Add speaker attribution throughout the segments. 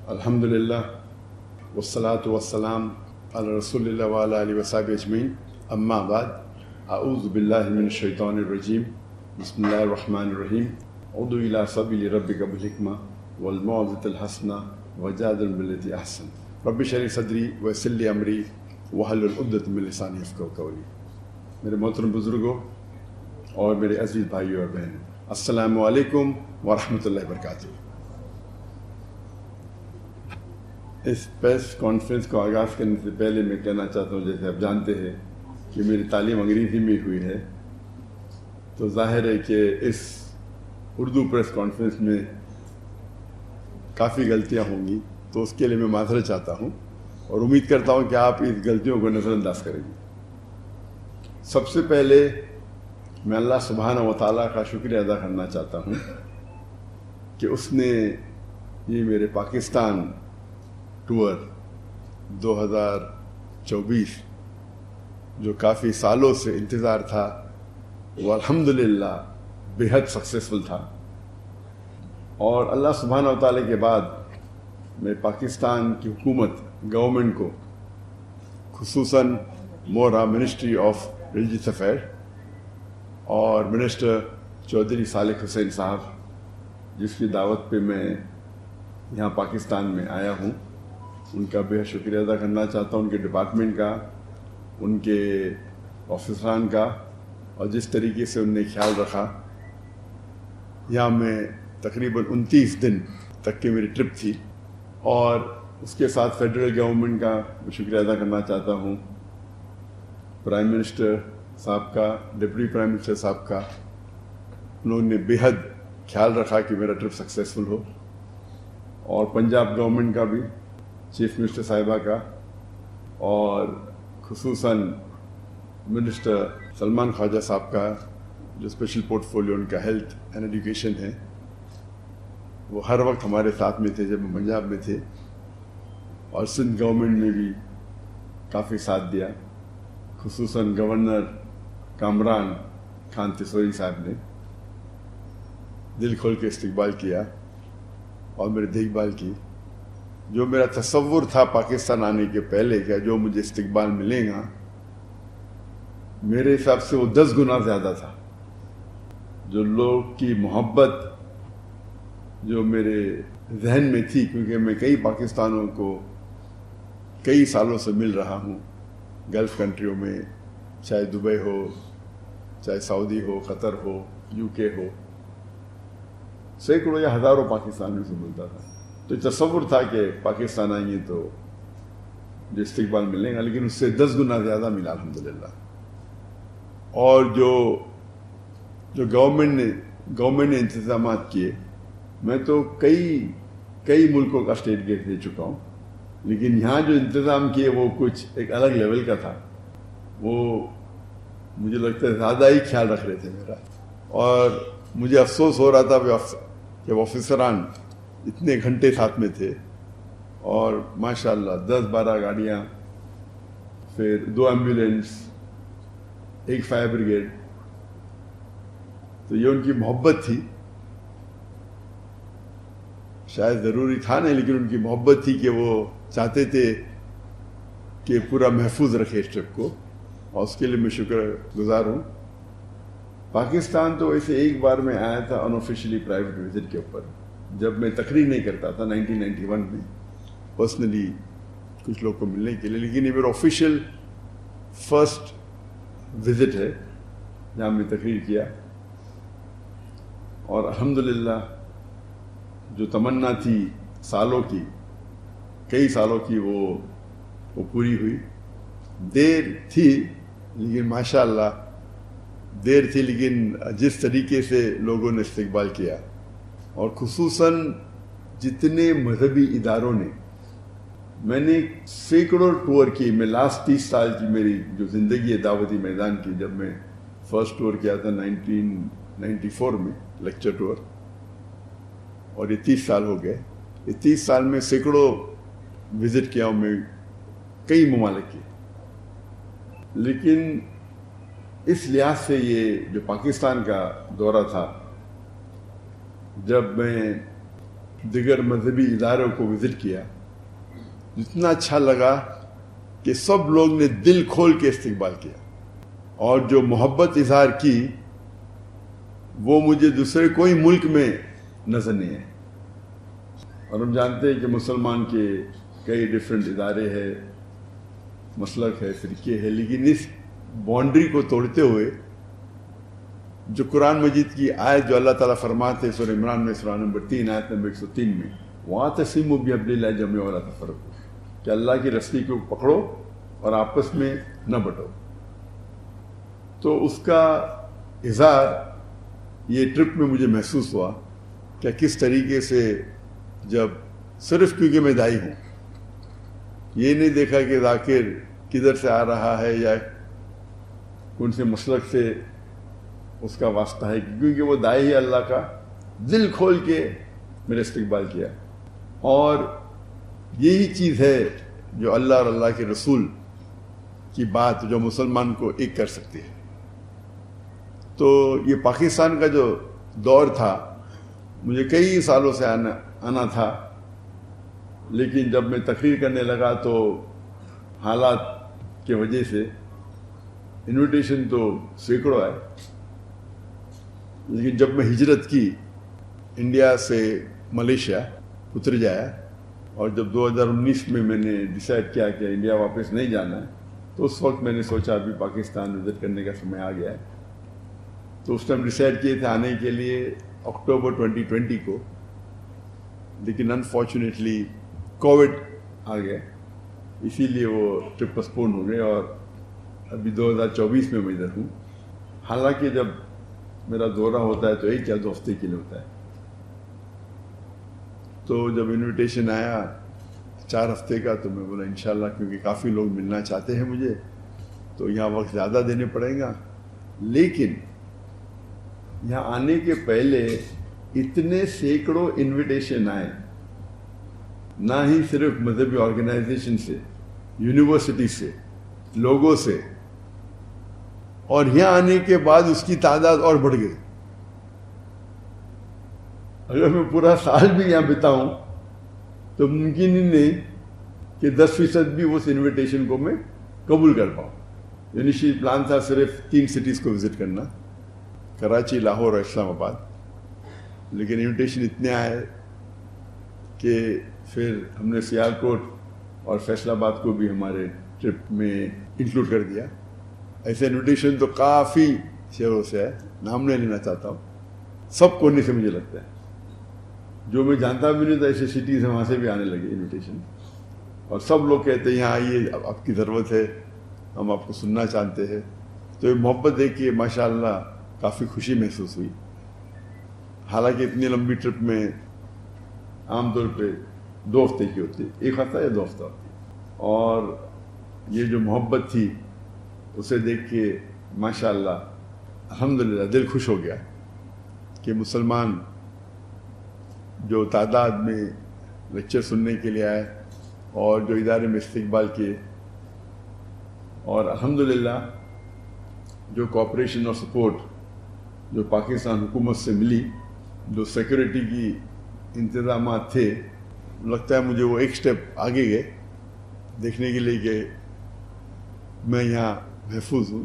Speaker 1: الحمدللہ والصلاة والسلام علی رسول اللہ وعلی آلہ وصحبہ اجمعین، اما بعد، اعوذ باللہ من الشیطان الرجیم، بسم اللہ الرحمن الرحیم، ادع الی سبیل ربک بالحکمہ والموعظۃ الحسنہ وجادل باللتی احسن، رب اشرح لی صدری ویسر لی امری واحلل عقدۃ من لسانی یفقہوا قولی۔ میرے محترم بزرگوں اور میرے عزیز بھائیوں اور بہنوں، السلام علیکم ورحمۃ اللہ وبرکاتہ۔ اس پریس کانفرنس کو آغاز کرنے سے پہلے میں کہنا چاہتا ہوں، جیسے آپ جانتے ہیں کہ میری تعلیم انگریزی میں ہوئی ہے، تو ظاہر ہے کہ اس اردو پریس کانفرنس میں کافی غلطیاں ہوں گی، تو اس کے لیے میں معذرت چاہتا ہوں اور امید کرتا ہوں کہ آپ اس غلطیوں کو نظر انداز کریں گے۔ سب سے پہلے میں اللہ سبحانہ و تعالیٰ کا شکریہ ادا کرنا چاہتا ہوں کہ اس نے یہ میرے پاکستان ٹور 2024 جو کافی سالوں سے انتظار تھا، وہ الحمدللہ بے حد سکسیسفل تھا، اور اللہ سبحانہ و تعالیٰ کے بعد میں پاکستان کی حکومت گورنمنٹ کو، خصوصاً مورا منسٹری آف ریلیجیس افیئر اور منسٹر چودھری صالح حسین صاحب، جس کی دعوت پہ میں یہاں پاکستان میں آیا ہوں، ان کا بے حد شکریہ ادا کرنا چاہتا ہوں، ان کے ڈپارٹمنٹ کا، ان کے آفیسران کا، اور جس طریقے سے ان نے خیال رکھا۔ یہاں میں تقریباً 29 دن تک کی میری ٹرپ تھی، اور اس کے ساتھ فیڈرل گورنمنٹ کا میں شکریہ ادا کرنا چاہتا ہوں، پرائم منسٹر صاحب کا، ڈپٹی پرائم منسٹر صاحب کا۔ انہوں نے بے حد خیال رکھا کہ میرا ٹرپ سکسیسفل ہو، اور پنجاب گورنمنٹ کا بھی، چیف منسٹر صاحبہ کا، اور خصوصاً منسٹر سلمان خواجہ صاحب کا، جو اسپیشل پورٹ فولیو ان کا ہیلتھ اینڈ ایجوکیشن ہے۔ وہ ہر وقت ہمارے ساتھ میں تھے جب ہم پنجاب میں تھے، اور سندھ گورنمنٹ میں بھی کافی ساتھ دیا، خصوصاً گورنر کامران خان تیسوری صاحب نے دل کھول کے استقبال کیا اور میری دیکھ بھال کی۔ جو میرا تصور تھا پاکستان آنے کے پہلے کہ جو مجھے استقبال ملے گا، میرے حساب سے وہ 10 گنا زیادہ تھا۔ جو لوگ کی محبت جو میرے ذہن میں تھی، کیونکہ میں کئی پاکستانوں کو کئی سالوں سے مل رہا ہوں، گلف کنٹریوں میں، چاہے دبئی ہو، چاہے سعودی ہو، قطر ہو، UK ہو، سینکڑوں یا ہزاروں پاکستانیوں سے ملتا تھا۔ تو تصور تھا کہ پاکستان آئیں گے تو جو استقبال ملے گا، لیکن اس سے 10 گنا زیادہ ملا الحمدللہ۔ اور جو گورنمنٹ نے انتظامات کیے، میں تو کئی ملکوں کا اسٹیٹ گیٹ دے چکا ہوں، لیکن یہاں جو انتظام کیے وہ کچھ ایک الگ لیول کا تھا۔ وہ مجھے لگتا ہے زیادہ ہی خیال رکھ رہے تھے میرا، اور مجھے افسوس ہو رہا تھا کہ آفیسران اتنے گھنٹے ساتھ میں تھے، اور ماشاءاللہ 10-12 گاڑیاں، پھر 2 ایمبولینس، 1 فائر بریگیڈ۔ تو یہ ان کی محبت تھی، شاید ضروری تھا نہیں، لیکن ان کی محبت تھی کہ وہ چاہتے تھے کہ پورا محفوظ رکھے اس ٹرپ کو، اور اس کے لیے میں شکر گزار ہوں۔ پاکستان تو ویسے ایک بار میں آیا تھا ان آفیشلی پرائیویٹ وزٹ کے اوپر، جب میں تقریر نہیں کرتا تھا 1991 میں، پرسنلی کچھ لوگ کو ملنے کے لیے، لیکن یہ میرا آفیشیل فرسٹ وزٹ ہے جہاں میں تقریر کیا، اور الحمدللہ جو تمنا تھی کئی سالوں کی وہ پوری ہوئی۔ دیر تھی لیکن ماشاءاللہ دیر تھی، لیکن جس طریقے سے لوگوں نے استقبال کیا، اور خصوصاً جتنے مذہبی اداروں نے، میں نے سینکڑوں ٹور کی، میں لاسٹ 30 سال کی میری جو زندگی ہے دعوتی میدان کی، جب میں فرسٹ ٹور کیا تھا 1994 میں، لیکچر ٹور، اور یہ 30 سال ہو گئے۔ یہ 30 سال میں سینکڑوں وزٹ کیا ہوں میں، کئی ممالک کی، لیکن اس لحاظ سے یہ جو پاکستان کا دورہ تھا، جب میں دیگر مذہبی اداروں کو وزٹ کیا، اتنا اچھا لگا کہ سب لوگ نے دل کھول کے استقبال کیا، اور جو محبت اظہار کی وہ مجھے دوسرے کوئی ملک میں نظر نہیں ہے۔ اور ہم جانتے ہیں کہ مسلمان کے کئی ڈیفرنٹ ادارے ہیں، مسلک ہے، فرقے ہے، لیکن اس باؤنڈری کو توڑتے ہوئے جو قرآن مجید کی آیت جو اللہ تعالیٰ فرماتے ہیں سورہ عمران میں سورہ نمبر 3 آیت نمبر 103 میں، وَاعْتَصِمُوا بِحَبْلِ اللَّهِ جَمِيعًا وَلَا تَفَرَّقُوا، کہ اللہ کی رسی کو پکڑو اور آپس میں نہ بٹو۔ تو اس کا اظہار یہ ٹرپ میں مجھے محسوس ہوا کہ کس طریقے سے، جب صرف کیونکہ میں دائی ہوں، یہ نہیں دیکھا کہ ذاکر کدھر سے آ رہا ہے یا کون سے مسلک سے اس کا واسطہ ہے، کیونکہ وہ دائی ہے اللہ کا، دل کھول کے میرے استقبال کیا۔ اور یہی چیز ہے جو اللہ اور اللہ کے رسول کی بات جو مسلمان کو ایک کر سکتی ہے۔ تو یہ پاکستان کا جو دور تھا، مجھے کئی سالوں سے آنا تھا، لیکن جب میں تقریر کرنے لگا تو حالات کی وجہ سے انویٹیشن تو سینکڑوں آئے، لیکن جب میں ہجرت کی انڈیا سے ملیشیا اتر جایا، اور جب 2019 میں نے ڈیسائیڈ کیا کہ انڈیا واپس نہیں جانا ہے، تو اس وقت میں نے سوچا ابھی پاکستان وزٹ کرنے کا سمے آ گیا ہے۔ تو اس ٹائم ڈیسائیڈ کیے تھے آنے کے لیے اکتوبر 2020 کو، لیکن انفارچونیٹلی کووڈ آ گیا، اسی لیے وہ ٹرپ پسپون ہو گئے، اور ابھی 2024 میں ادھر ہوں۔ حالانکہ جب میرا دورہ ہوتا ہے تو 1 یا 2 ہفتے کے لیے ہوتا ہے۔ تو جب انویٹیشن آیا 4 ہفتے کا، تو میں بولا انشاءاللہ، کیونکہ کافی لوگ ملنا چاہتے ہیں مجھے، تو یہاں وقت زیادہ دینے پڑیں گا۔ لیکن یہاں آنے کے پہلے اتنے سینکڑوں انویٹیشن آئے، نہ ہی صرف مذہبی آرگنائزیشن سے، یونیورسٹی سے، لوگوں سے، اور یہاں آنے کے بعد اس کی تعداد اور بڑھ گئی۔ اگر میں پورا سال بھی یہاں بتاؤں تو ممکن ہی نہیں کہ 10% بھی اس انویٹیشن کو میں قبول کر پاؤں۔ انیشیل پلان تھا صرف 3 سٹیز کو وزٹ کرنا، کراچی، لاہور اور اسلام آباد، لیکن انویٹیشن اتنے آئے کہ پھر ہم نے سیالکوٹ اور فیصل آباد کو بھی ہمارے ٹرپ میں انکلوڈ کر دیا۔ ایسے انویٹیشن تو کافی شہروں سے ہے، نام نہیں لینا چاہتا ہوں، سب کونے سے مجھے لگتا ہے، جو میں جانتا بھی نہیں تھا ایسے سٹیز ہیں وہاں سے بھی آنے لگے انویٹیشن، اور سب لوگ کہتے ہیں یہاں آئیے، آپ کی ضرورت ہے، ہم آپ کو سننا چاہتے ہیں۔ تو یہ محبت دیکھ کے ماشاءاللہ کافی خوشی محسوس ہوئی۔ حالانکہ اتنی لمبی ٹرپ میں عام طور پہ 2 ہفتے کی ہوتی ہے، 1 ہفتہ یا 2 ہفتہ ہوتی ہے، اور یہ جو محبت تھی اسے دیکھ کے ماشاءاللہ الحمدللہ دل خوش ہو گیا کہ مسلمان جو تعداد میں لیکچر سننے کے لیے آئے اور جو ادارے میں استقبال کیے، اور الحمدللہ جو کوآپریشن اور سپورٹ جو پاکستان حکومت سے ملی، جو سیکورٹی کی انتظامات تھے، لگتا ہے مجھے وہ ایک سٹیپ آگے گئے دیکھنے کے لیے کہ میں یہاں محفوظ ہوں۔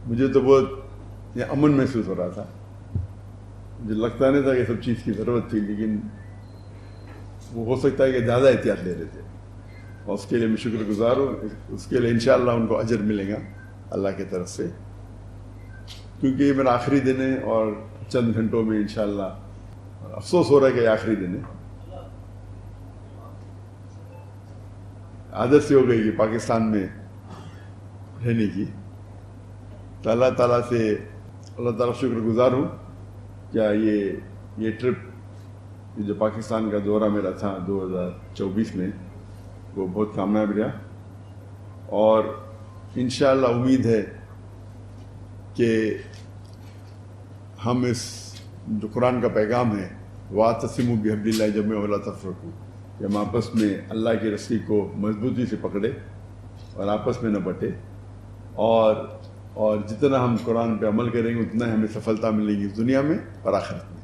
Speaker 1: مجھے تو بہت یہ امن محسوس ہو رہا تھا، مجھے لگتا نہیں تھا کہ سب چیز کی ضرورت تھی، لیکن وہ ہو سکتا ہے کہ زیادہ احتیاط لے رہے تھے، اور اس کے لیے میں شکر گزار ہوں۔ اس کے لیے انشاءاللہ ان کو اجر ملے گا اللہ کی طرف سے، کیونکہ یہ میرا آخری دن ہے، اور چند گھنٹوں میں انشاءاللہ افسوس ہو رہا ہے کہ یہ آخری دن ہے۔ عادت سے ہو گئی کہ پاکستان میں رہنے کی، تو اللہ تعالیٰ سے شکر گزار ہوں کیا یہ ٹرپ جو پاکستان کا دورہ میرا تھا 2024 میں، وہ بہت کامیاب رہا، اور انشاءاللہ امید ہے کہ ہم اس جو قرآن کا پیغام ہے، وَاعْتَصِمُوا بِحَبْلِ اللَّهِ جَمِيعًا وَلَا تَفَرَّقُوا، کہ ہم آپس میں اللہ کی رسی کو مضبوطی سے پکڑے اور آپس میں نہ بٹے، اور جتنا ہم قرآن پہ عمل کریں گے اتنا ہمیں سفلتا ملے گی اس دنیا میں اور آخرت میں۔